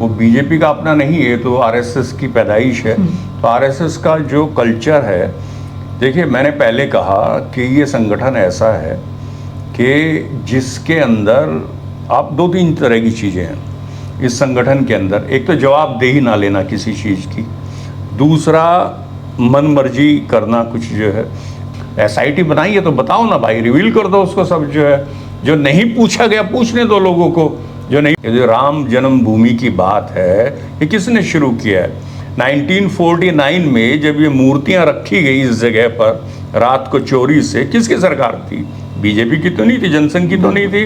वो बीजेपी का अपना नहीं है, तो आरएसएस की पैदाइश है। तो आरएसएस का जो कल्चर है, देखिए मैंने पहले कहा कि ये संगठन ऐसा है कि जिसके अंदर आप दो तीन तरह की चीज़ें हैं इस संगठन के अंदर। एक तो जवाबदेही ना लेना किसी चीज़ की, दूसरा मन मर्जी करना कुछ जो है। एसआईटी बनाई है तो बताओ ना भाई, रिवील कर दो उसको सब जो है। जो नहीं पूछा गया पूछने दो लोगों को, जो नहीं। ये जो राम जन्मभूमि की बात है, ये किसने शुरू किया है? 1949 में जब ये मूर्तियां रखी गई इस जगह पर रात को चोरी से, किसकी सरकार थी? बीजेपी की तो नहीं थी, जनसंघ की तो नहीं थी।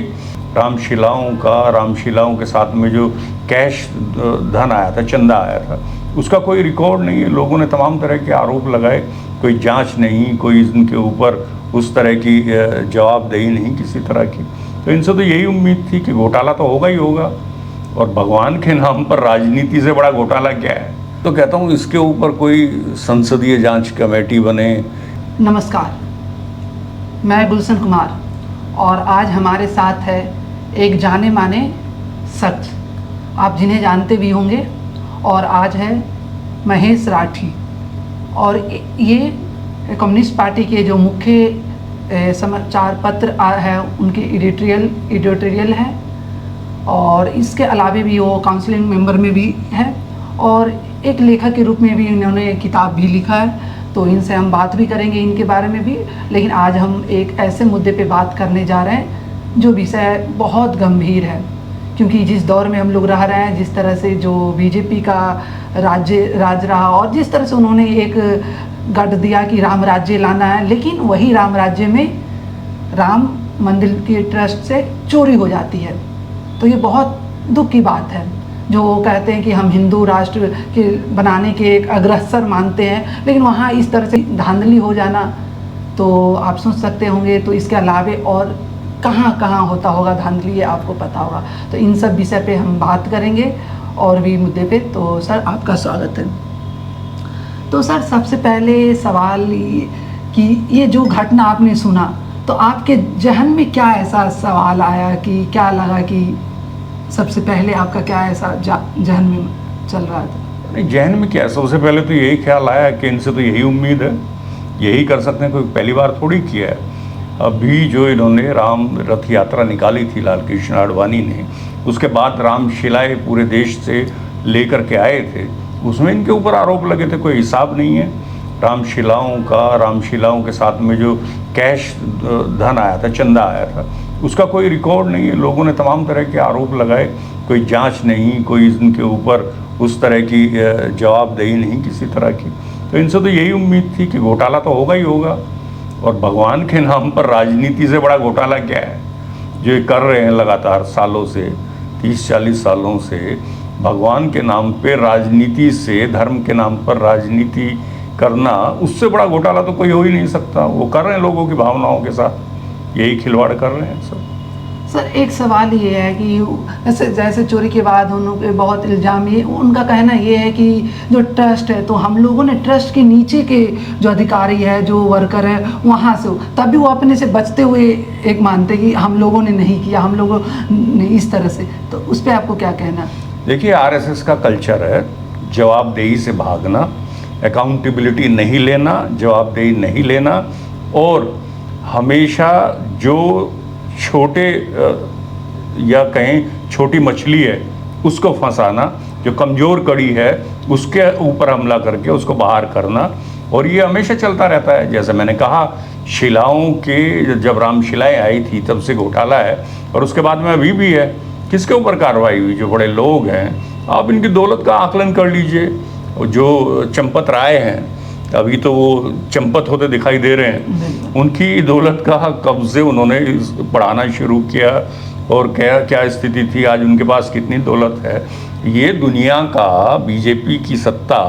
रामशिलाओं के साथ में जो कैश धन आया था, चंदा आया था, उसका कोई रिकॉर्ड नहीं है। लोगों ने तमाम तरह के आरोप लगाए, कोई जांच नहीं, कोई इनके ऊपर उस तरह की जवाबदेही नहीं किसी तरह की। तो इनसे तो यही उम्मीद थी कि घोटाला तो होगा ही होगा, और भगवान के नाम पर राजनीति से बड़ा घोटाला क्या है। तो कहता हूँ इसके ऊपर कोई संसदीय जांच कमेटी बने। नमस्कार, मैं गुलशन कुमार, और आज हमारे साथ है एक जाने माने शख्स, आप जिन्हें जानते भी होंगे, और आज है महेश राठी। और ये कम्युनिस्ट पार्टी के जो मुख्य समाचार पत्र है उनके एडिटोरियल है, और इसके अलावे भी वो काउंसिलिंग मेंबर में भी है, और एक लेखक के रूप में भी इन्होंने एक किताब भी लिखा है। तो इनसे हम बात भी करेंगे इनके बारे में भी। लेकिन आज हम एक ऐसे मुद्दे पे बात करने जा रहे हैं जो विषय बहुत गंभीर है, क्योंकि जिस दौर में हम लोग रह रहे हैं, जिस तरह से जो बीजेपी का राज रहा, और जिस तरह से उन्होंने एक गढ़ दिया कि राम राज्य लाना है, लेकिन वही राम राज्य में राम मंदिर के ट्रस्ट से चोरी हो जाती है। तो ये बहुत दुख की बात है। जो कहते हैं कि हम हिंदू राष्ट्र के बनाने के एक अग्रसर मानते हैं, लेकिन वहाँ इस तरह से धांधली हो जाना, तो आप सोच सकते होंगे तो इसके अलावे और कहाँ कहाँ होता होगा धांधली, ये आपको पता होगा। तो इन सब विषय पे हम बात करेंगे और भी मुद्दे पे। तो सर, आपका स्वागत है। तो सर, सबसे पहले सवाल कि ये जो घटना आपने सुना, तो आपके जहन में क्या ऐसा सवाल आया कि क्या लगा कि सबसे पहले आपका क्या ऐसा जहन में चल रहा था? नहीं, जहन में क्या, सबसे पहले तो यही ख्याल आया कि इनसे तो यही उम्मीद है, यही कर सकते हैं, कोई पहली बार थोड़ी किया है। अभी जो इन्होंने राम रथ यात्रा निकाली थी लाल कृष्ण आडवाणी ने, उसके बाद रामशिलाएं पूरे देश से लेकर के आए थे, उसमें इनके ऊपर आरोप लगे थे, कोई हिसाब नहीं है। रामशिलाओं के साथ में जो कैश धन आया था, चंदा आया था, उसका कोई रिकॉर्ड नहीं है। लोगों ने तमाम तरह के आरोप लगाए, कोई जांच नहीं, कोई इनके ऊपर उस तरह की जवाबदेही नहीं किसी तरह की। तो इनसे तो यही उम्मीद थी कि घोटाला तो होगा ही होगा, और भगवान के नाम पर राजनीति से बड़ा घोटाला क्या है जो ये कर रहे हैं लगातार सालों से, 30-40 सालों से। भगवान के नाम पे राजनीति से, धर्म के नाम पर राजनीति करना, उससे बड़ा घोटाला तो कोई हो ही नहीं सकता। वो कर रहे हैं लोगों की भावनाओं के साथ, यही खिलवाड़ कर रहे हैं सब। सर, एक सवाल ये है कि जैसे चोरी के बाद उन्होंने बहुत इल्ज़ाम, ये उनका कहना ये है कि जो ट्रस्ट है, तो हम लोगों ने ट्रस्ट के नीचे के जो अधिकारी है, जो वर्कर है, वहाँ से तब भी वो अपने से बचते हुए एक मानते कि हम लोगों ने नहीं किया, हम लोगों ने इस तरह से। तो उस पर आपको क्या कहना? देखिए, आरएसएस का कल्चर है जवाबदेही से भागना, अकाउंटेबिलिटी नहीं लेना, जवाबदेही नहीं लेना, और हमेशा जो छोटे या कहें छोटी मछली है उसको फंसाना, जो कमज़ोर कड़ी है उसके ऊपर हमला करके उसको बाहर करना। और ये हमेशा चलता रहता है। जैसे मैंने कहा, शिलाओं के जब रामशिलाएं आई थी तब से घोटाला है, और उसके बाद में अभी भी है। किसके ऊपर कार्रवाई हुई? जो बड़े लोग हैं, आप इनकी दौलत का आकलन कर लीजिए। जो चंपत राय हैं, अभी तो वो चंपत होते दिखाई दे रहे हैं, उनकी दौलत का कब्जे उन्होंने बढ़ाना शुरू किया, और क्या क्या स्थिति थी, आज उनके पास कितनी दौलत है। ये दुनिया का बीजेपी की सत्ता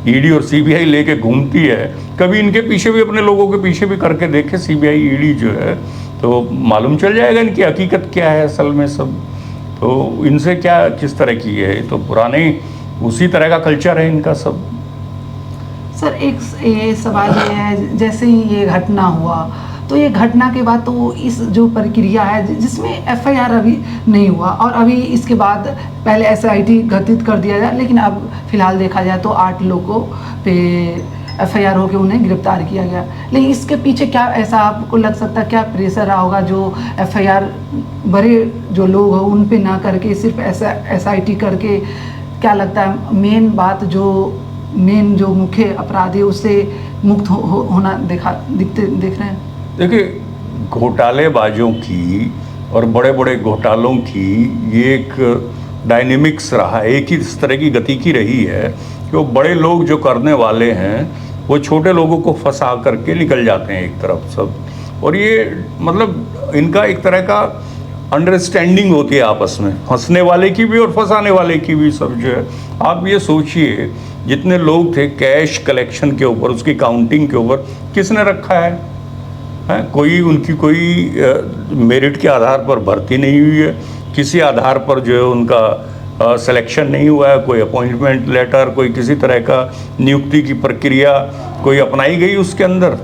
ईडी और सीबीआई लेके घूमती है। कभी इनके पीछे भी, अपने लोगों के पीछे भी करके देखे सीबीआई ईडी जो है, तो मालूम चल जाएगा इनकी हकीकत क्या है असल में सब। तो इनसे क्या किस तरह की है, तो पुराने उसी तरह का कल्चर है इनका सब। सर, एक ये सवाल ये है, जैसे ही ये घटना हुआ तो ये घटना के बाद तो इस जो प्रक्रिया है जिसमें एफआईआर अभी नहीं हुआ, और अभी इसके बाद पहले एसआईटी गठित कर दिया जाए, लेकिन अब फिलहाल देखा जाए तो 8 लोगों पे एफआईआर होकर उन्हें गिरफ्तार किया गया। लेकिन इसके पीछे क्या ऐसा आपको लग सकता है, क्या प्रेशर रहा होगा जो एफआईआर बड़े जो लोग हो उन पे ना करके सिर्फ एसआईटी करके, क्या लगता है मेन बात जो मेन जो मुख्य अपराधी उससे मुक्त होना देख रहे हैं? देखिए, घोटालेबाजों की और बड़े बड़े घोटालों की ये एक डायनेमिक्स रहा है, एक ही इस तरह की गति की रही है कि वो बड़े लोग जो करने वाले हैं वो छोटे लोगों को फंसा करके निकल जाते हैं एक तरफ सब। और ये मतलब इनका एक तरह का अंडरस्टैंडिंग होती है आपस में, फंसने वाले की भी और फंसाने वाले की भी सब जो है। आप ये सोचिए, जितने लोग थे कैश कलेक्शन के ऊपर, उसकी काउंटिंग के ऊपर किसने रखा है? कोई उनकी कोई मेरिट के आधार पर भर्ती नहीं हुई है, किसी आधार पर जो है उनका सिलेक्शन नहीं हुआ है, कोई अपॉइंटमेंट लेटर, कोई किसी तरह का नियुक्ति की प्रक्रिया कोई अपनाई गई उसके अंदर।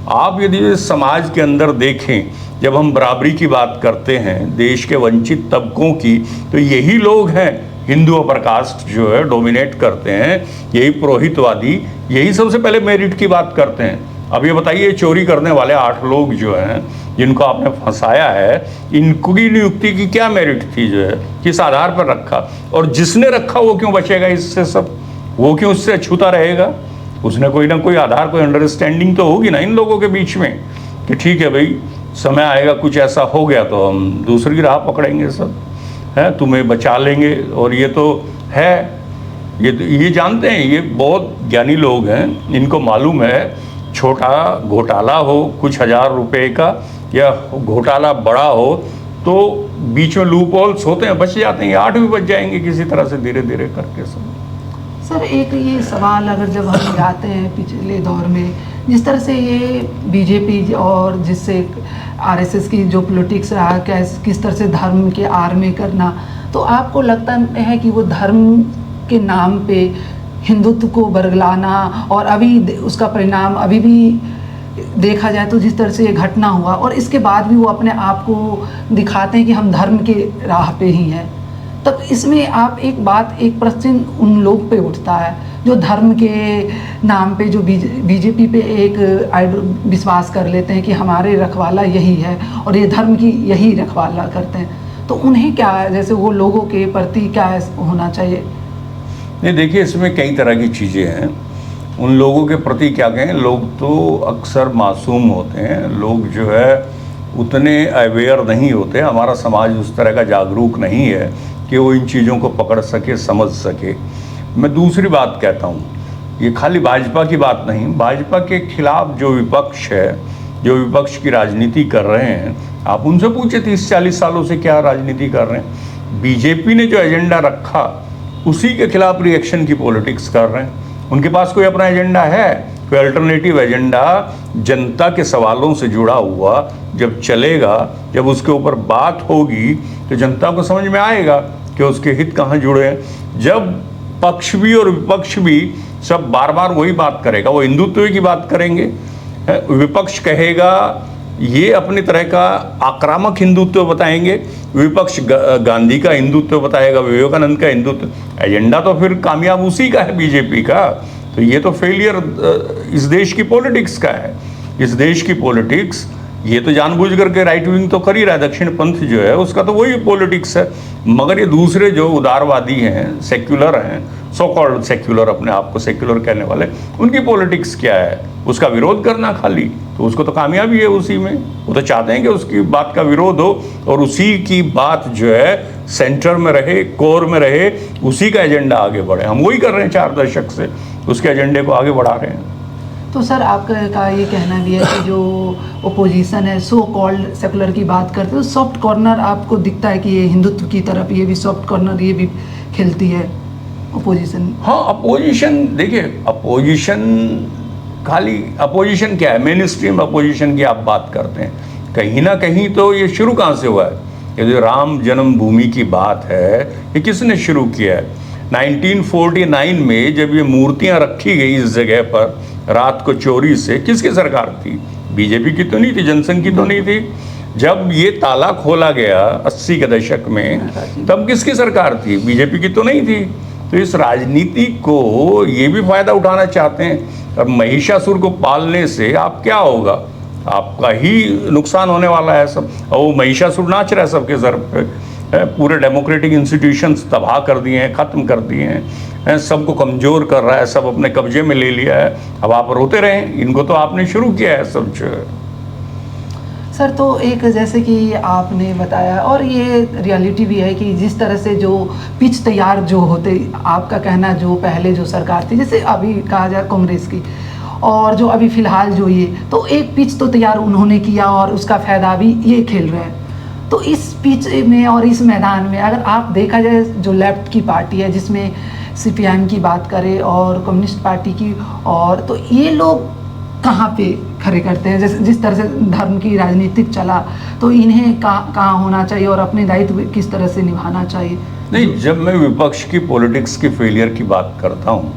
आप यदि समाज के अंदर देखें, जब हम बराबरी की बात करते हैं देश के वंचित तबकों की, तो यही लोग हैं, हिंदू अपर कास्ट जो है डोमिनेट करते हैं, यही पुरोहितवादी, यही सबसे पहले मेरिट की बात करते हैं। अब ये बताइए, चोरी करने वाले 8 लोग जो हैं जिनको आपने फंसाया है, इनकी नियुक्ति की क्या मेरिट थी, जो है किस आधार पर रखा, और जिसने रखा वो क्यों बचेगा इससे सब, वो क्यों उससे अछूता रहेगा? उसने कोई ना कोई आधार, कोई अंडरस्टैंडिंग तो होगी ना इन लोगों के बीच में कि ठीक है भाई, समय आएगा कुछ ऐसा हो गया तो हम दूसरी राह पकड़ेंगे सब, है तुम्हें बचा लेंगे। और ये तो है, ये जानते हैं, ये बहुत ज्ञानी लोग हैं, इनको मालूम है छोटा घोटाला हो कुछ हज़ार रुपए का या घोटाला बड़ा हो तो बीच में लूप होल्स होते हैं, बच जाते हैं, 8 भी बच जाएंगे किसी तरह से धीरे धीरे करके सब। सर एक ये सवाल, अगर जब हम जाते हैं पिछले दौर में जिस तरह से ये बीजेपी और जिससे आरएसएस की जो पॉलिटिक्स रहा, किस तरह से धर्म के आड़ में करना, तो आपको लगता है कि वो धर्म के नाम पे हिंदुत्व को बरगलाना, और अभी उसका परिणाम अभी भी देखा जाए तो जिस तरह से ये घटना हुआ और इसके बाद भी वो अपने आप को दिखाते हैं कि हम धर्म के राह पे ही हैं, तब इसमें आप एक प्रश्न उन लोग पे उठता है जो धर्म के नाम पे, जो बीजेपी पे एक विश्वास कर लेते हैं कि हमारे रखवाला यही है और ये धर्म की यही रखवाला करते हैं, तो उन्हें क्या, जैसे वो लोगों के प्रति क्या होना चाहिए? नहीं देखिए, इसमें कई तरह की चीज़ें हैं। उन लोगों के प्रति क्या कहें, लोग तो अक्सर मासूम होते हैं, लोग जो है उतने अवेयर नहीं होते, हमारा समाज उस तरह का जागरूक नहीं है कि वो इन चीज़ों को पकड़ सके, समझ सके। मैं दूसरी बात कहता हूँ, ये खाली भाजपा की बात नहीं, भाजपा के खिलाफ जो विपक्ष है, जो विपक्ष की राजनीति कर रहे हैं, आप उनसे पूछे 30-40 सालों से क्या राजनीति कर रहे हैं। बीजेपी ने जो एजेंडा रखा उसी के खिलाफ रिएक्शन की पॉलिटिक्स कर रहे हैं। उनके पास कोई अपना एजेंडा है, कोई अल्टरनेटिव एजेंडा जनता के सवालों से जुड़ा हुआ जब चलेगा, जब उसके ऊपर बात होगी तो जनता को समझ में आएगा कि उसके हित कहाँ जुड़े हैं। जब पक्ष भी और विपक्ष भी सब बार बार वही बात करेगा, वो हिंदुत्व की बात करेंगे, विपक्ष कहेगा ये अपनी तरह का आक्रामक हिंदुत्व बताएंगे, विपक्ष गांधी का हिंदुत्व बताएगा, विवेकानंद का हिंदुत्व, एजेंडा तो फिर कामयाब उसी का है बीजेपी का। तो ये तो फेलियर इस देश की पॉलिटिक्स का है। इस देश की पॉलिटिक्स ये तो जानबूझ करके राइट विंग तो कर ही रहा है, दक्षिण पंथ जो है उसका तो वही पॉलिटिक्स है। मगर ये दूसरे जो उदारवादी हैं, सेक्युलर हैं, सो कॉल्ड सेक्युलर, अपने आप को सेक्युलर कहने वाले, उनकी पॉलिटिक्स क्या है? उसका विरोध करना खाली, तो उसको तो कामयाबी है उसी में। वो तो चाहते हैं कि उसकी बात का विरोध हो और उसी की बात जो है सेंटर में रहे, कोर में रहे, उसी का एजेंडा आगे बढ़े। हम वही कर रहे हैं 4 दशक से, उसके एजेंडे को आगे बढ़ा रहे हैं। तो सर आपका ये कहना भी है कि जो ओपोजिशन है, सो कॉल्ड सेकुलर की बात करते हैं, तो सॉफ्ट कॉर्नर आपको दिखता है कि ये हिंदुत्व की तरफ ये भी सॉफ्ट कॉर्नर ये भी खेलती है अपोजिशन? हाँ, अपोजिशन, देखिए अपोजिशन खाली अपोजिशन क्या है, मेन स्ट्रीम अपोजिशन की आप बात करते हैं, कहीं ना कहीं तो ये शुरू कहाँ से हुआ है? ये जो राम जन्मभूमि की बात है, ये किसने शुरू किया है? 1949 में जब ये मूर्तियां रखी गई इस जगह पर रात को चोरी से, किसकी सरकार थी? बीजेपी की तो नहीं थी, जनसंघ की तो नहीं थी। जब ये ताला खोला गया 80 के दशक में, तब किसकी सरकार थी? बीजेपी की तो नहीं थी। तो इस राजनीति को ये भी फायदा उठाना चाहते हैं। अब महिषासुर को पालने से आप क्या होगा? आपका ही नुकसान होने वाला है सब। और वो महिषासुर नाच रहा है सबके सर पे। पूरे डेमोक्रेटिक इंस्टीट्यूशंस तबाह कर दिए हैं, ख़त्म कर दिए हैं, सबको कमज़ोर कर रहा है, सब अपने कब्जे में ले लिया है। अब आप रोते रहें, इनको तो आपने शुरू किया है सब जो है। सर, तो एक जैसे कि आपने बताया, और ये रियलिटी भी है कि जिस तरह से जो पिच तैयार जो होते, आपका कहना जो पहले जो सरकार थी, जैसे अभी कहा जाए कांग्रेस की, और जो अभी फ़िलहाल जो ये, तो एक पिच तो तैयार उन्होंने किया और उसका फ़ायदा भी ये खेल रहे हैं। तो इस पिच में और इस मैदान में अगर आप देखा जाए, जो लेफ्ट की पार्टी है जिसमें सीपीआईएम की बात करें और कम्युनिस्ट पार्टी की, और तो ये लोग कहाँ पे खड़े करते हैं? जैसे जिस तरह से धर्म की राजनीतिक चला, तो इन्हें कहाँ होना चाहिए और अपने दायित्व किस तरह से निभाना चाहिए? नहीं, जब मैं विपक्ष की पॉलिटिक्स की फेलियर की बात करता हूँ,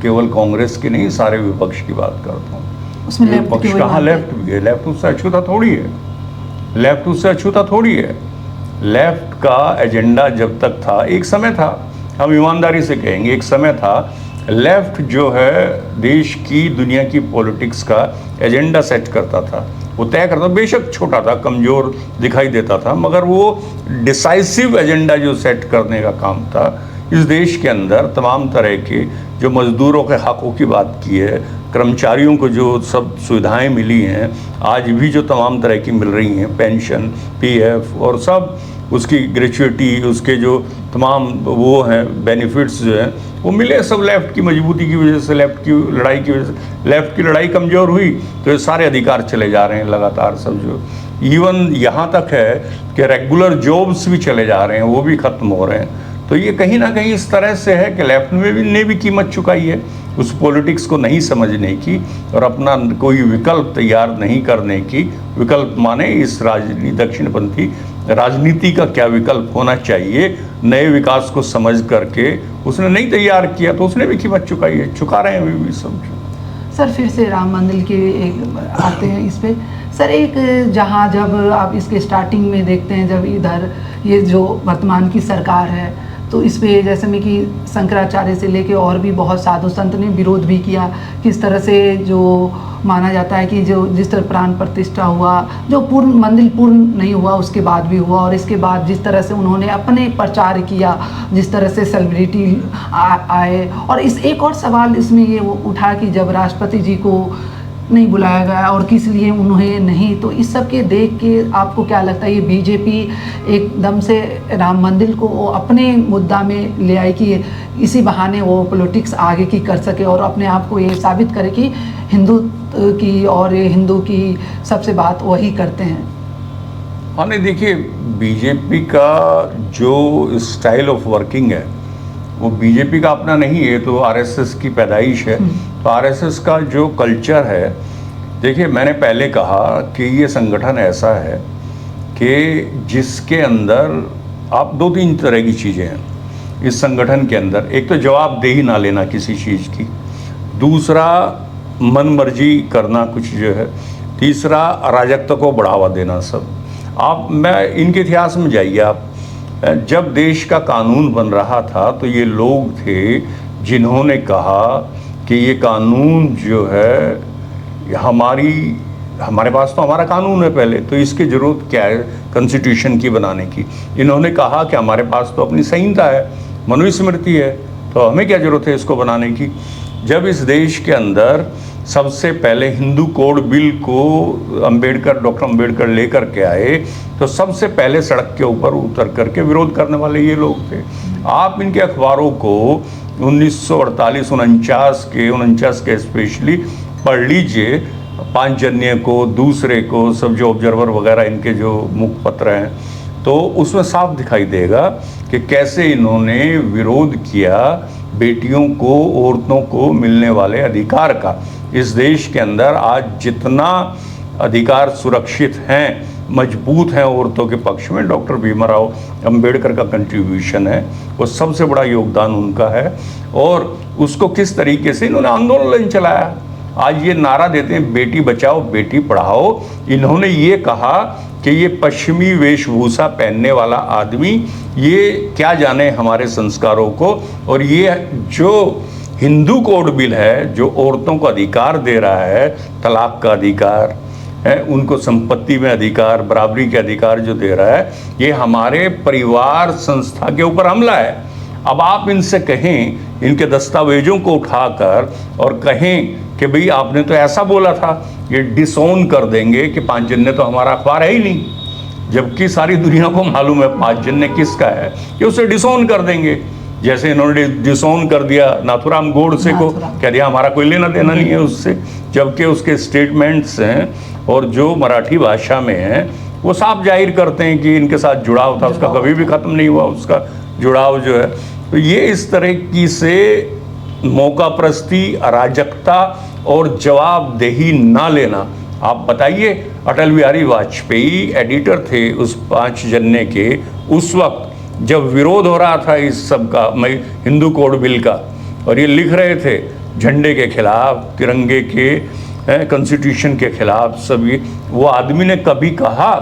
केवल कांग्रेस की नहीं, सारे विपक्ष की बात करता हूँ। उसमें विपक्ष कहाँ? लेफ्ट भी है। लेफ्ट उससे अछूता थोड़ी है। लेफ्ट उससे अछूता थोड़ी है। लेफ्ट का एजेंडा जब तक था, एक समय था, हम ईमानदारी से कहेंगे, एक समय था, लेफ्ट जो है देश की, दुनिया की पॉलिटिक्स का एजेंडा सेट करता था, वो तय करता। बेशक छोटा था, कमज़ोर दिखाई देता था, मगर वो डिसाइसिव एजेंडा जो सेट करने का काम था। इस देश के अंदर तमाम तरह के जो मज़दूरों के हक़ों की बात की है, कर्मचारियों को जो सब सुविधाएं मिली हैं, आज भी जो तमाम तरह की मिल रही हैं, पेंशन, पीएफ और सब, उसकी ग्रेचुइटी, उसके जो तमाम वो हैं बेनिफिट्स जो हैं, वो मिले सब लेफ़्ट की मजबूती की वजह से, लेफ़्ट की लड़ाई की वजह से। लेफ़्ट की लड़ाई कमज़ोर हुई तो ये सारे अधिकार चले जा रहे हैं लगातार सब जो। इवन यहाँ तक है कि रेगुलर जॉब्स भी चले जा रहे हैं, वो भी ख़त्म हो रहे हैं। तो ये कहीं ना कहीं इस तरह से है कि लेफ्ट में भी ने भी कीमत चुकाई है उस पॉलिटिक्स को नहीं समझने की और अपना कोई विकल्प तैयार नहीं करने की। विकल्प माने इस दक्षिणपंथी राजनीति का क्या विकल्प होना चाहिए, नए विकास को समझ करके उसने नहीं तैयार किया, तो उसने भी कीमत चुकाई है, चुका रहे हैं अभी भी सब। सर, फिर से राम मंदिर के एक आते हैं इस पे। सर, एक जहाँ जब आप इसके स्टार्टिंग में देखते हैं, जब इधर ये जो वर्तमान की सरकार है, तो इस पे जैसे में कि शंकराचार्य से लेके और भी बहुत साधु संत ने विरोध भी किया। किस तरह से जो माना जाता है कि जो जिस तरह प्राण प्रतिष्ठा हुआ, जो पूर्ण मंदिर पूर्ण नहीं हुआ उसके बाद भी हुआ, और इसके बाद जिस तरह से उन्होंने अपने प्रचार किया, जिस तरह से सेलिब्रिटी आए। और इस एक और सवाल इसमें ये उठा कि जब राष्ट्रपति जी को नहीं बुलाया गया और किस लिए उन्हें नहीं, तो इस सब के देख के आपको क्या लगता है, ये बीजेपी एकदम से राम मंदिर को वो अपने मुद्दा में ले आई कि इसी बहाने वो पॉलिटिक्स आगे की कर सके और अपने आप को ये साबित करे कि हिंदू की और ये हिंदू की सबसे बात वही करते हैं? हाँ, नहीं, देखिए, बीजेपी का जो स्टाइल ऑफ वर्किंग है वो बीजेपी का अपना नहीं है, तो आरएसएस की पैदाइश है। तो आरएसएस का जो कल्चर है, देखिए, मैंने पहले कहा कि ये संगठन ऐसा है कि जिसके अंदर आप 2-3 तरह की चीज़ें हैं इस संगठन के अंदर। एक तो जवाबदेही ना लेना किसी चीज़ की, दूसरा मन मर्जी करना कुछ जो है, तीसरा अराजकता को बढ़ावा देना सब। आप मैं इनके इतिहास में जाइए आप, जब देश का कानून बन रहा था तो ये लोग थे जिन्होंने कहा कि ये कानून जो है हमारे पास तो हमारा कानून है पहले, तो इसकी ज़रूरत क्या है कॉन्स्टिट्यूशन की बनाने की। इन्होंने कहा कि हमारे पास तो अपनी संहिता है, मनुस्मृति है, तो हमें क्या ज़रूरत है इसको बनाने की। जब इस देश के अंदर सबसे पहले हिंदू कोड बिल को डॉक्टर अम्बेडकर लेकर के आए, तो सबसे पहले सड़क के ऊपर उतर करके विरोध करने वाले ये लोग थे। आप इनके अखबारों को 1948-49 के स्पेशली पढ़ लीजिए, पांचजन्य को, दूसरे को, सब जो ऑब्जर्वर वगैरह इनके जो मुखपत्र हैं, तो उसमें साफ दिखाई देगा कि कैसे इन्होंने विरोध किया बेटियों को, औरतों को मिलने वाले अधिकार का। इस देश के अंदर आज जितना अधिकार सुरक्षित हैं, मजबूत हैं औरतों के पक्ष में, डॉक्टर भीमराव अंबेडकर का कंट्रीब्यूशन है, वो सबसे बड़ा योगदान उनका है। और उसको किस तरीके से इन्होंने आंदोलन चलाया, आज ये नारा देते हैं बेटी बचाओ बेटी पढ़ाओ। इन्होंने ये कहा कि ये पश्चिमी वेशभूषा पहनने वाला आदमी ये क्या जाने हमारे संस्कारों को, और ये जो हिंदू कोड बिल है जो औरतों को अधिकार दे रहा है, तलाक का अधिकार है, उनको संपत्ति में अधिकार, बराबरी के अधिकार जो दे रहा है, ये हमारे परिवार संस्था के ऊपर हमला है। अब आप इनसे कहें, इनके दस्तावेजों को उठाकर और कहें कि भाई आपने तो ऐसा बोला था, ये डिसोन कर देंगे कि पांचजन्य तो हमारा अखबार है ही नहीं, जबकि सारी दुनिया को मालूम है पांचजन्य किसका है, कि उसे डिसोन कर देंगे। जैसे इन्होंने डिसोन कर दिया नाथूराम गोडसे को, कह दिया हमारा कोई लेना देना नहीं है उससे, जबकि उसके स्टेटमेंट्स हैं और जो मराठी भाषा में हैं वो साफ जाहिर करते हैं कि इनके साथ जुड़ाव था, उसका कभी भी ख़त्म नहीं हुआ उसका जुड़ाव जो है। तो ये इस तरह की से मौका प्रस्ती, अराजकता और जवाबदेही ना लेना। आप बताइए, अटल बिहारी वाजपेयी एडिटर थे उस पांचजन्य के, उस वक्त जब विरोध हो रहा था इस सब का, हिंदू कोड बिल का, और ये लिख रहे थे झंडे के खिलाफ, तिरंगे के, कॉन्स्टिट्यूशन के खिलाफ सभी, वो आदमी ने कभी कहा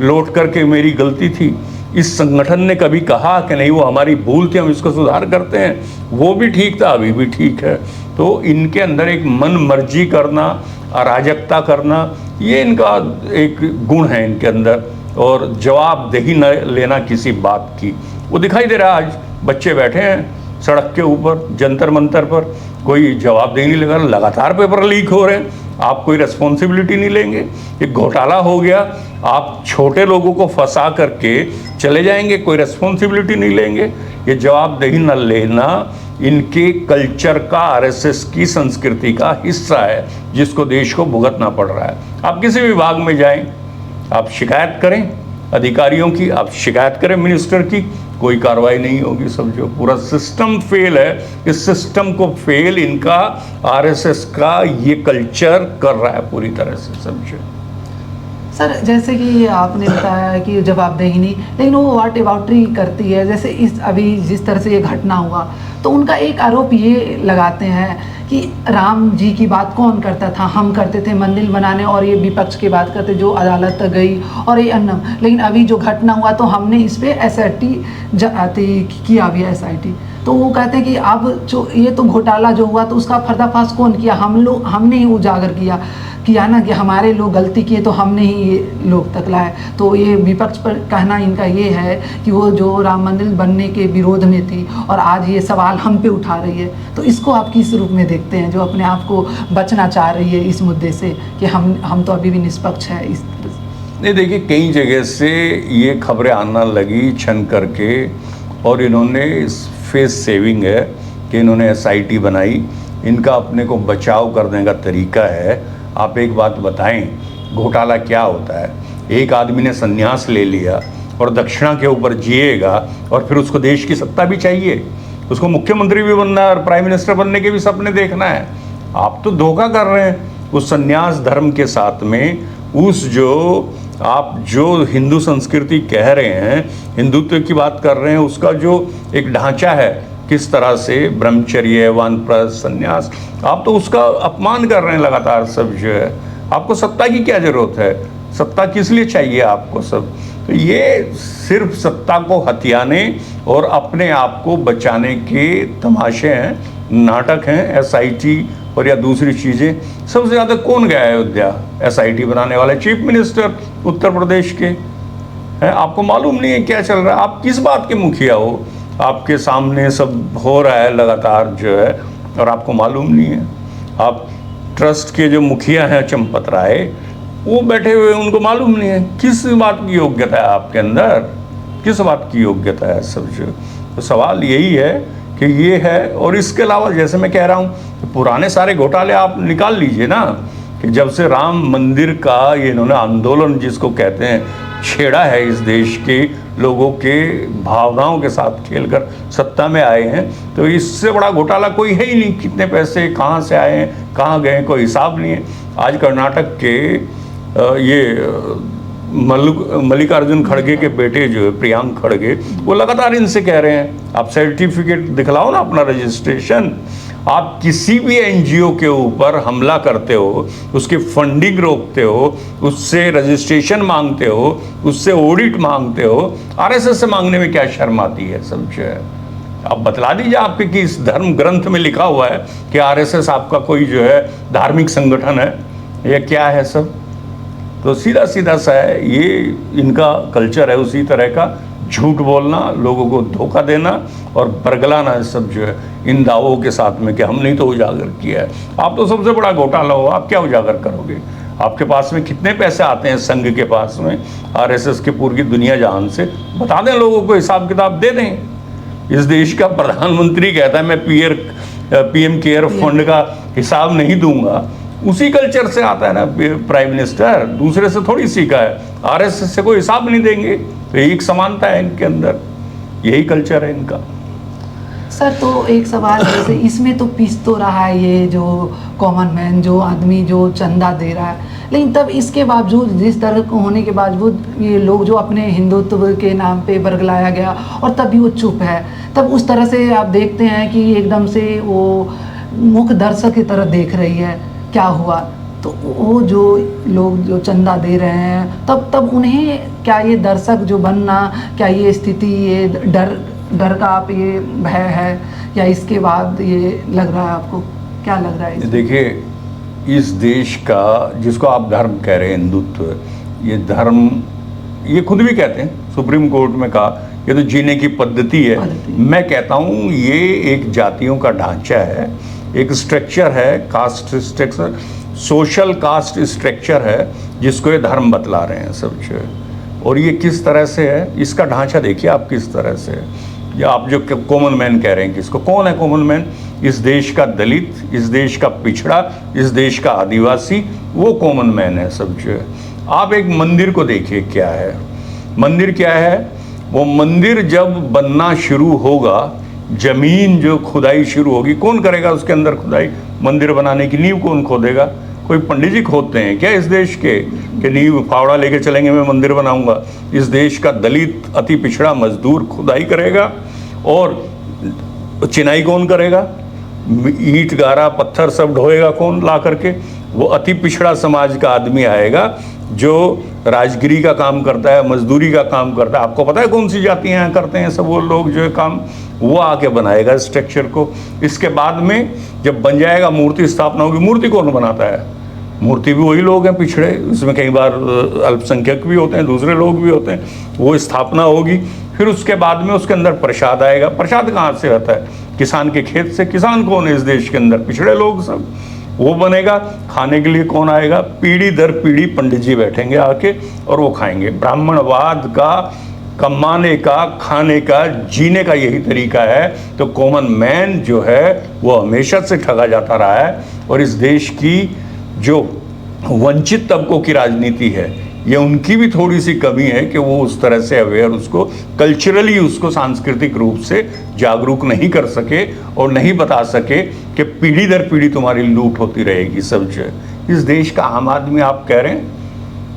लौट करके मेरी गलती थी? इस संगठन ने कभी कहा कि नहीं वो हमारी भूल थी, हम इसको सुधार करते हैं? वो भी ठीक था, अभी भी ठीक है। तो इनके अंदर एक मन मर्जी करना, अराजकता करना, ये इनका एक गुण है इनके अंदर, और जवाबदेही न लेना किसी बात की। वो दिखाई दे रहा है, आज बच्चे बैठे हैं सड़क के ऊपर, जंतर मंतर पर, कोई जवाबदेही नहीं लगा, लगातार पेपर लीक हो रहे हैं, आप कोई रिस्पॉन्सिबिलिटी नहीं लेंगे। ये घोटाला हो गया, आप छोटे लोगों को फंसा करके चले जाएंगे, कोई रिस्पॉन्सिबिलिटी नहीं लेंगे। ये जवाबदेही न लेना इनके कल्चर का, आरएसएस की संस्कृति का हिस्सा है, जिसको देश को भुगतना पड़ रहा है। आप किसी विभाग में जाएं, आप शिकायत करें अधिकारियों की, आप शिकायत करें मिनिस्टर की, कोई कार्रवाई नहीं होगी। समझो पूरा सिस्टम फेल है। इस सिस्टम को फेल इनका आरएसएस का ये कल्चर कर रहा है पूरी तरह से। समझो सर, जैसे कि आपने बताया कि जवाबदेही नहीं, लेकिन वो व्हाट अबाउटरी करती है। जैसे इस अभी जिस तरह से ये घटना हुआ, तो उनका एक आरोप ये लगाते हैं कि राम जी की बात कौन करता था, हम करते थे मंदिर बनाने, और ये विपक्ष की बात करते जो अदालत तक गई और ये अन्नम। लेकिन अभी जो घटना हुआ तो हमने इस पर SIT किया भी SIT। तो वो कहते हैं कि अब जो ये तो घोटाला जो हुआ तो उसका पर्दाफाश कौन किया? हमने ही उजागर किया ना, कि हमारे लोग गलती किए तो हमने ही ये लोग तक लाए। तो ये विपक्ष पर कहना इनका ये है कि वो जो राम मंदिर बनने के विरोध में थी और आज ये सवाल हम पे उठा रही है। तो इसको आप किस रूप में देखते हैं, जो अपने आप को बचना चाह रही है इस मुद्दे से कि हम तो अभी भी निष्पक्ष है इस तरह से? नहीं, देखिए कई जगह से ये खबरें आना लगी छन करके, और इन्होंने फेस सेविंग है कि इन्होंने SIT बनाई, इनका अपने को बचाव करने का तरीका है। आप एक बात बताएं, घोटाला क्या होता है? एक आदमी ने संन्यास ले लिया और दक्षिणा के ऊपर जिएगा, और फिर उसको देश की सत्ता भी चाहिए, उसको मुख्यमंत्री भी बनना है और प्राइम मिनिस्टर बनने के भी सपने देखना है। आप तो धोखा कर रहे हैं उस संन्यास धर्म के साथ में। उस आप जो हिंदू संस्कृति कह रहे हैं, हिंदुत्व की बात कर रहे हैं, उसका जो एक ढांचा है, किस तरह से ब्रह्मचर्य, वानप्रस्थ, संन्यास, आप तो उसका अपमान कर रहे हैं लगातार सब जो है। आपको सत्ता की क्या जरूरत है? सत्ता किस लिए चाहिए आपको सब? तो ये सिर्फ सत्ता को हथियाने और अपने आप को बचाने के तमाशे हैं, नाटक हैं। SIT और या दूसरी चीज़ें, सबसे ज़्यादा कौन गया है अयोध्या? SIT बनाने वाले चीफ मिनिस्टर उत्तर प्रदेश के हैं। आपको मालूम नहीं है क्या चल रहा है? आप किस बात के मुखिया हो? आपके सामने सब हो रहा है लगातार जो है, और आपको मालूम नहीं है। आप ट्रस्ट के जो मुखिया हैं चंपत राय, वो बैठे हुए, उनको मालूम नहीं है किस बात की योग्यता है आपके अंदर, किस बात की योग्यता है सब जो। तो सवाल यही है कि ये है। और इसके अलावा जैसे मैं कह रहा हूँ, पुराने सारे घोटाले आप निकाल लीजिए ना, कि जब से राम मंदिर का ये इन्होंने आंदोलन जिसको कहते हैं छेड़ा है, इस देश के लोगों के भावनाओं के साथ खेलकर सत्ता में आए हैं, तो इससे बड़ा घोटाला कोई है ही नहीं। कितने पैसे कहाँ से आए हैं, कहाँ गए, कोई हिसाब नहीं है। आज कर्नाटक के ये मल्लिकार्जुन खड़गे के बेटे जो है प्रियांक खड़गे, वो लगातार इनसे कह रहे हैं आप सर्टिफिकेट दिखलाओ ना अपना रजिस्ट्रेशन। आप किसी भी एनजीओ के ऊपर हमला करते हो, उसकी फंडिंग रोकते हो, उससे रजिस्ट्रेशन मांगते हो, उससे ऑडिट मांगते हो, आरएसएस से मांगने में क्या शर्म आती है? सब जो है आप बतला दीजिए आपके कि इस धर्म ग्रंथ में लिखा हुआ है कि आरएसएस आपका कोई जो है धार्मिक संगठन है या क्या है सब? तो सीधा सीधा सा है, ये इनका कल्चर है उसी तरह का, झूठ बोलना, लोगों को धोखा देना और बरगलाना सब जो है इन दावों के साथ में कि हमने तो उजागर किया है। आप तो सबसे बड़ा घोटाला हो, आप क्या उजागर करोगे? आपके पास में कितने पैसे आते हैं संघ के पास में, आरएसएस के पूरी दुनिया जहान से? बता दें लोगों को, हिसाब किताब दे दें। इस देश का प्रधानमंत्री कहता है मैं पीएम केयर फंड का हिसाब नहीं दूंगा, उसी कल्चर से आता है ना प्राइम मिनिस्टर, दूसरे से थोड़ी सीखा है। आरएसएस से कोई हिसाब नहीं देंगे, तो एक समानता है इनके अंदर, यही कल्चर है इनका। सर तो एक सवाल, जैसे इसमें तो पीस तो रहा है ये जो कॉमन मैन, जो आदमी जो चंदा दे रहा है, लेकिन तब इसके बावजूद, जिस तरह को होने के बावजूद ये लोग जो अपने हिंदुत्व के नाम पे बरगलाया गया और तब भी वो चुप है, तब उस तरह से आप देखते हैं कि एकदम से वो मुख्य दर्शक की तरह देख रही है, क्या हुआ? तो वो जो लोग जो चंदा दे रहे हैं, तब उन्हें क्या ये दर्शक जो बनना, क्या ये स्थिति, ये डर का आप ये भय है, या इसके बाद ये लग रहा है आपको, क्या लग रहा है? देखिए, इस देश का जिसको आप धर्म कह रहे हैं, हिंदुत्व, ये धर्म, ये खुद भी कहते हैं, सुप्रीम कोर्ट में कहा ये तो जीने की पद्धति है। मैं कहता हूँ ये एक जातियों का ढांचा है, एक स्ट्रक्चर है, caste structure, social caste structure है, जिसको ये धर्म बतला रहे हैं सब जो है। और ये किस तरह से है, इसका ढांचा देखिए आप किस तरह से है। या आप जो कॉमन मैन कह रहे हैं, किसको, कौन है कॉमन मैन? इस देश का दलित, इस देश का पिछड़ा, इस देश का आदिवासी, वो कॉमन मैन है सब जो है। आप एक मंदिर को देखिए, क्या है मंदिर, क्या है वो मंदिर? जब बनना शुरू होगा, जमीन जो खुदाई शुरू होगी, कौन करेगा उसके अंदर खुदाई? मंदिर बनाने की नींव कौन खोदेगा? कोई पंडित जी खोदते हैं क्या इस देश के कि नींव फावड़ा लेके चलेंगे मैं मंदिर बनाऊंगा? इस देश का दलित अति पिछड़ा मजदूर खुदाई करेगा, और चिनाई कौन करेगा? ईंट गारा पत्थर सब ढोएगा कौन ला करके? वो अति पिछड़ा समाज का आदमी आएगा जो राजगिरी का काम करता है, मजदूरी का काम करता है। आपको पता है कौन सी जातियां यहाँ करते हैं सब वो लोग जो है काम, वो आके बनाएगा स्ट्रक्चर को। इसके बाद में जब बन जाएगा, मूर्ति स्थापना होगी। मूर्ति कौन बनाता है? मूर्ति भी वही लोग हैं पिछड़े, इसमें कई बार अल्पसंख्यक भी होते हैं, दूसरे लोग भी होते हैं। वो स्थापना होगी, फिर उसके बाद में उसके अंदर प्रसाद आएगा। प्रसाद कहाँ से आता है? किसान के खेत से। किसान कौन है इस देश के अंदर? पिछड़े लोग सब। वो बनेगा, खाने के लिए कौन आएगा? पीढ़ी दर पीढ़ी पंडित जी बैठेंगे आके और वो खाएंगे। ब्राह्मणवाद का कमाने का, खाने का, जीने का यही तरीका है। तो कॉमन मैन जो है वो हमेशा से ठगा जाता रहा है, और इस देश की जो वंचित तबकों की राजनीति है, ये उनकी भी थोड़ी सी कमी है कि वो उस तरह से अवेयर, उसको कल्चरली, उसको सांस्कृतिक रूप से जागरूक नहीं कर सके और नहीं बता सके कि पीढ़ी दर पीढ़ी तुम्हारी लूट होती रहेगी सब जो है। इस देश का आम आदमी, आप कह रहे हैं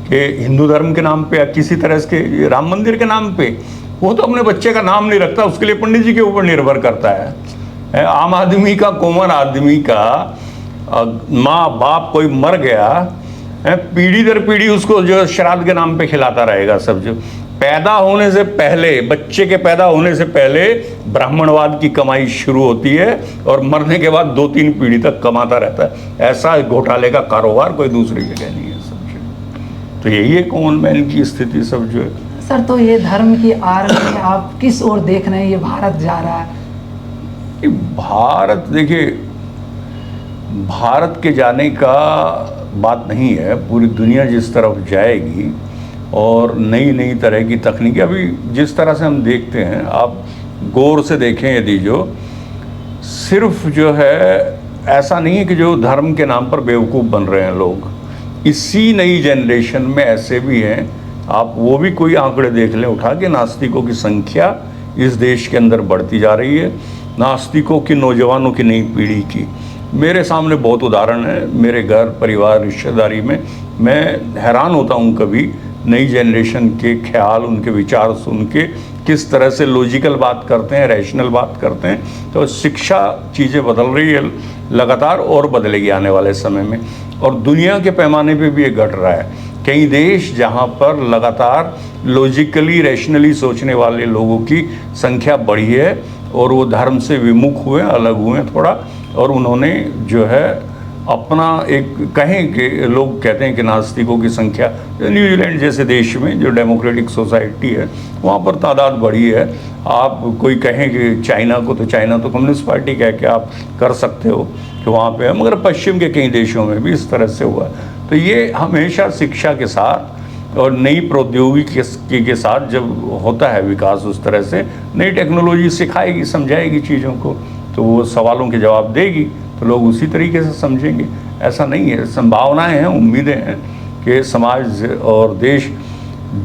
कि हिंदू धर्म के नाम पे या किसी तरह के राम मंदिर के नाम पे, वो तो अपने बच्चे का नाम नहीं रखता, उसके लिए पंडित जी के ऊपर निर्भर करता है। आम आदमी का, कॉमन आदमी का माँ बाप कोई मर गया, पीढ़ी दर पीढ़ी उसको जो श्राद्ध के नाम पे खिलाता रहेगा सब जो। पैदा होने से पहले, बच्चे के पैदा होने से पहले ब्राह्मणवाद की कमाई शुरू होती है और मरने के बाद 2-3 पीढ़ी तक कमाता रहता है। ऐसा घोटाले का कारोबार कोई दूसरी जगह नहीं है सब जो। तो यही है कॉमन मैन की स्थिति सब जो है। सर तो ये धर्म की आड़ में आप किस ओर देख रहे हैं ये भारत जा रहा है? भारत, देखिए, भारत के जाने का बात नहीं है, पूरी दुनिया जिस तरफ जाएगी और नई नई तरह की तकनीकी, अभी जिस तरह से हम देखते हैं, आप गौर से देखें यदि, जो सिर्फ जो है ऐसा नहीं है कि जो धर्म के नाम पर बेवकूफ़ बन रहे हैं लोग, इसी नई जनरेशन में ऐसे भी हैं। आप वो भी कोई आंकड़े देख लें उठा के, नास्तिकों की संख्या इस देश के अंदर बढ़ती जा रही है। नास्तिकों की, नौजवानों की नई पीढ़ी की मेरे सामने बहुत उदाहरण है। मेरे घर परिवार रिश्तेदारी में मैं हैरान होता हूँ कभी नई जनरेशन के ख्याल, उनके विचार सुन के किस तरह से लॉजिकल बात करते हैं, रैशनल बात करते हैं। तो शिक्षा चीज़ें बदल रही है लगातार और बदलेगी आने वाले समय में, और दुनिया के पैमाने पे भी ये घट रहा है। कई देश जहाँ पर लगातार लॉजिकली रैशनली सोचने वाले लोगों की संख्या बढ़ी है और वो धर्म से विमुख हुए, अलग हुए थोड़ा, और उन्होंने जो है अपना एक कहें कि लोग कहते हैं कि नास्तिकों की संख्या न्यूजीलैंड जैसे देश में जो डेमोक्रेटिक सोसाइटी है वहाँ पर तादाद बढ़ी है। आप कोई कहें कि चाइना तो कम्युनिस्ट पार्टी कह के आप कर सकते हो कि वहाँ पे है, मगर पश्चिम के कई देशों में भी इस तरह से हुआ। तो ये हमेशा शिक्षा के साथ और नई प्रौद्योगिकी के साथ जब होता है विकास, उस तरह से नई टेक्नोलॉजी सिखाएगी, समझाएगी चीज़ों को, तो वो सवालों के जवाब देगी, तो लोग उसी तरीके से समझेंगे। ऐसा नहीं है, संभावनाएं हैं, उम्मीदें हैं कि समाज और देश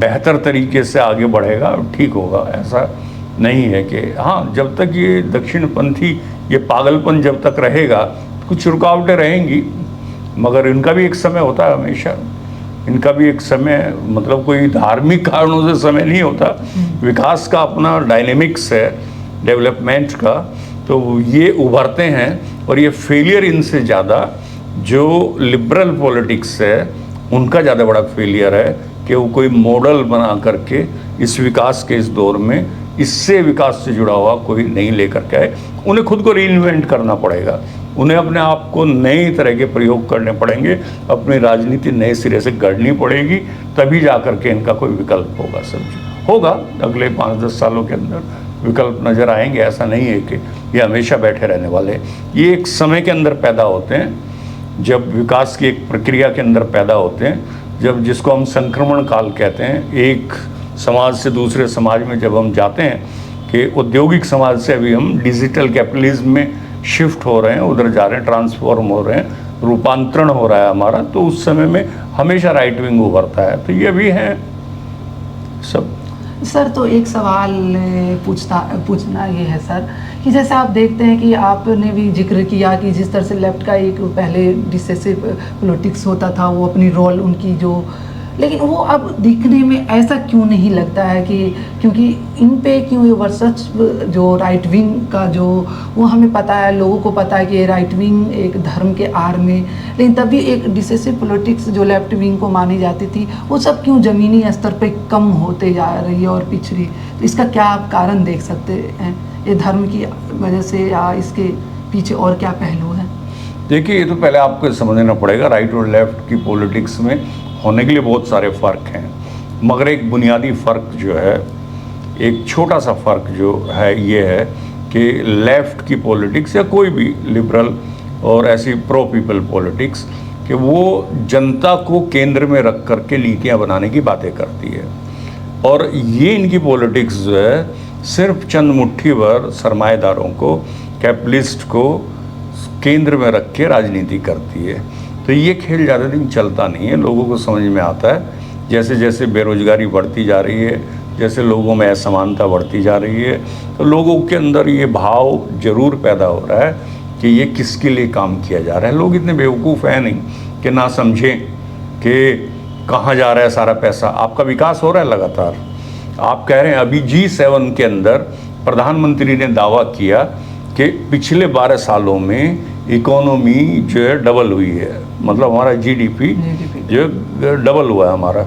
बेहतर तरीके से आगे बढ़ेगा और ठीक होगा। ऐसा नहीं है कि हाँ, जब तक ये दक्षिणपंथी ये पागलपन जब तक रहेगा कुछ रुकावटें रहेंगी, मगर इनका भी एक समय होता है, हमेशा इनका भी एक समय, मतलब कोई धार्मिक कारणों से समय नहीं होता। विकास का अपना डायनेमिक्स है, डेवलपमेंट का, तो ये उभरते हैं। और ये फेलियर इनसे ज़्यादा जो लिबरल पॉलिटिक्स है उनका ज़्यादा बड़ा फेलियर है कि वो कोई मॉडल बना करके इस विकास के इस दौर में इससे विकास से जुड़ा हुआ कोई नहीं लेकर के आए। उन्हें खुद को रीइन्वेंट करना पड़ेगा, उन्हें अपने आप को नए तरह के प्रयोग करने पड़ेंगे, अपनी राजनीति नए सिरे से गढ़नी पड़ेगी, तभी जा कर के इनका कोई विकल्प होगा। सब होगा, अगले 5-10 सालों के अंदर विकल्प नज़र आएंगे। ऐसा नहीं है कि ये हमेशा बैठे रहने वाले। ये एक समय के अंदर पैदा होते हैं, जब विकास की एक प्रक्रिया के अंदर पैदा होते हैं, जब जिसको हम संक्रमण काल कहते हैं, एक समाज से दूसरे समाज में जब हम जाते हैं कि औद्योगिक समाज से अभी हम डिजिटल कैपिटलिज्म में शिफ्ट हो रहे हैं, उधर जा रहे हैं, ट्रांसफॉर्म हो रहे हैं, रूपांतरण हो रहा है हमारा, तो उस समय में हमेशा राइट विंग उभरता है। तो ये भी है सब। सर, तो एक सवाल पूछना ये है सर कि जैसे आप देखते हैं कि आपने भी जिक्र किया कि जिस तरह से लेफ्ट का एक पहले डिसेसिव पॉलिटिक्स होता था, वो अपनी रोल उनकी जो, लेकिन वो अब दिखने में ऐसा क्यों नहीं लगता है कि क्योंकि इन पे क्यों ये वर्सेस जो राइट विंग का जो, वो हमें पता है, लोगों को पता है कि ये राइट विंग एक धर्म के आड़ में, लेकिन तभी एक डिसेसिव पॉलिटिक्स जो लेफ्ट विंग को मानी जाती थी, वो सब क्यों ज़मीनी स्तर पे कम होते जा रही है और पिछड़ी। तो इसका क्या आप कारण देख सकते हैं, ये धर्म की वजह से या इसके पीछे और क्या पहलू है? देखिए, ये तो पहले आपको समझना पड़ेगा, राइट और लेफ्ट की पॉलिटिक्स में होने के लिए बहुत सारे फ़र्क हैं, मगर एक बुनियादी फ़र्क जो है, एक छोटा सा फ़र्क जो है ये है कि लेफ़्ट की पॉलिटिक्स या कोई भी लिबरल और ऐसी प्रो पीपल पॉलिटिक्स कि वो जनता को केंद्र में रख कर के नीतियाँ बनाने की बातें करती है, और ये इनकी पॉलिटिक्स जो है सिर्फ चंद मुट्ठी भर सरमाएदारों को, कैपिटलिस्ट को केंद्र में रख के राजनीति करती है। तो ये खेल ज़्यादा दिन चलता नहीं है, लोगों को समझ में आता है। जैसे जैसे बेरोजगारी बढ़ती जा रही है, जैसे लोगों में असमानता बढ़ती जा रही है, तो लोगों के अंदर ये भाव जरूर पैदा हो रहा है कि ये किसके लिए काम किया जा रहा है। लोग इतने बेवकूफ़ हैं नहीं कि ना समझें कि कहाँ जा रहा है सारा पैसा। आपका विकास हो रहा है लगातार, आप कह रहे हैं, अभी G7 के अंदर प्रधानमंत्री ने दावा किया कि पिछले 12 सालों में इकोनॉमी जो है डबल हुई है, मतलब हमारा जीडीपी जो डबल हुआ है हमारा।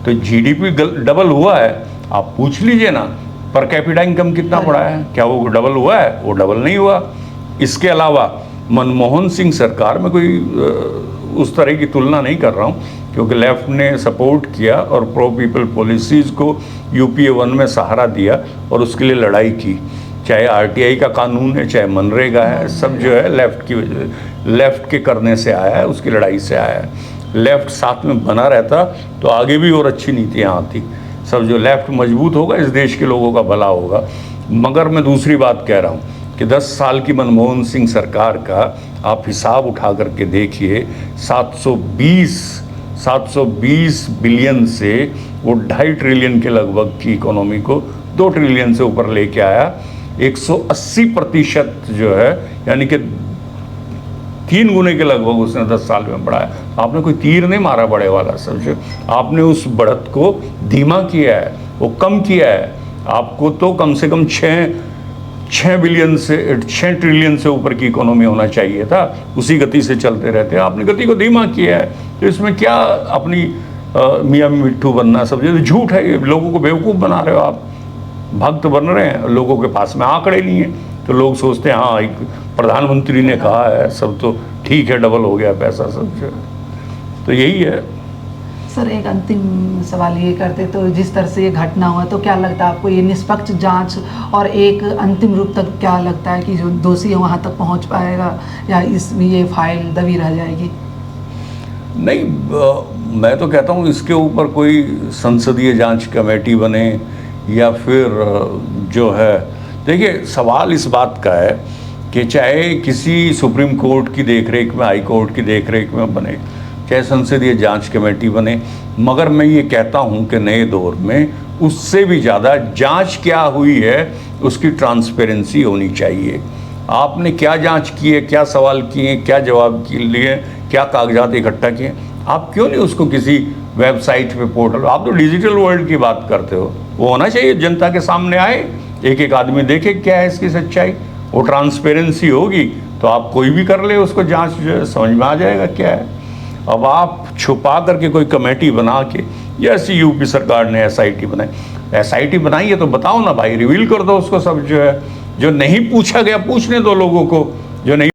तो जीडीपी डबल हुआ है, आप पूछ लीजिए ना पर कैपिटा इनकम कितना बढ़ा है, क्या वो डबल हुआ है? वो डबल नहीं हुआ। इसके अलावा मनमोहन सिंह सरकार में कोई उस तरह की तुलना नहीं कर रहा हूँ, क्योंकि लेफ्ट ने सपोर्ट किया और प्रो पीपल पॉलिसीज़ को UPA 1 में सहारा दिया और उसके लिए लड़ाई की, चाहे RTI का कानून है, चाहे मनरेगा है, सब जो है लेफ्ट के करने से आया है, उसकी लड़ाई से आया है। लेफ्ट साथ में बना रहता तो आगे भी और अच्छी नीतियाँ आती। सब जो लेफ्ट मजबूत होगा, इस देश के लोगों का भला होगा। मगर मैं दूसरी बात कह रहा हूँ कि 10 साल की मनमोहन सिंह सरकार का आप हिसाब उठा करके देखिए, 720 बिलियन से वो 2.5 ट्रिलियन के लगभग की इकोनॉमी को 2 ट्रिलियन से ऊपर लेके आया। 180% जो है, यानी कि 3 गुने के लगभग उसने 10 साल में बढ़ाया। आपने कोई तीर नहीं मारा बड़े वाला, समझे, आपने उस बढ़त को धीमा किया है, वो कम किया है। आपको तो कम से कम 6 बिलियन से 6 ट्रिलियन से ऊपर की इकोनॉमी होना चाहिए था, उसी गति से चलते रहते हैं। आपने गति को धीमा किया है, तो इसमें क्या अपनी मियाँ मिट्ठू बनना, सब ये झूठ है, ये लोगों को बेवकूफ़ बना रहे हो आप। भक्त बन रहे हैं, लोगों के पास में आंकड़े नहीं है, तो लोग सोचते हैं हाँ एक प्रधानमंत्री ने कहा है, सब तो ठीक है, डबल हो गया पैसा सब जो है। तो यही है। सर एक अंतिम सवाल ये करते, तो जिस तरह से ये घटना हुआ, तो क्या लगता है आपको ये निष्पक्ष जांच और एक अंतिम रूप तक क्या लगता है कि जो दोषी है वहाँ तक पहुँच पाएगा, या इसमें ये फाइल दबी रह जाएगी? नहीं, मैं तो कहता हूँ इसके ऊपर कोई संसदीय जांच कमेटी बने, या फिर जो है, देखिए सवाल इस बात का है कि चाहे किसी सुप्रीम कोर्ट की देखरेख में, हाई कोर्ट की देखरेख में बने, चाहे संसदीय जांच कमेटी बने, मगर मैं ये कहता हूँ कि नए दौर में उससे भी ज़्यादा जांच क्या हुई है उसकी ट्रांसपेरेंसी होनी चाहिए। आपने क्या जांच की है, क्या सवाल किए, क्या जवाब लिए, क्या कागजात इकट्ठा किए, आप क्यों नहीं उसको किसी वेबसाइट पे, पोर्टल, आप तो डिजिटल वर्ल्ड की बात करते हो, वो होना चाहिए, जनता के सामने आए, एक एक आदमी देखे क्या है इसकी सच्चाई। वो ट्रांसपेरेंसी होगी तो आप कोई भी कर ले उसको जांच, जो है समझ में आ जाएगा क्या है। अब आप छुपा करके कोई कमेटी बना के, जैसे यूपी सरकार ने SIT बनाई, SIT बनाई है तो बताओ ना भाई, रिवील कर दो उसको सब, जो है जो नहीं पूछा गया पूछने दो लोगों को, जो नहीं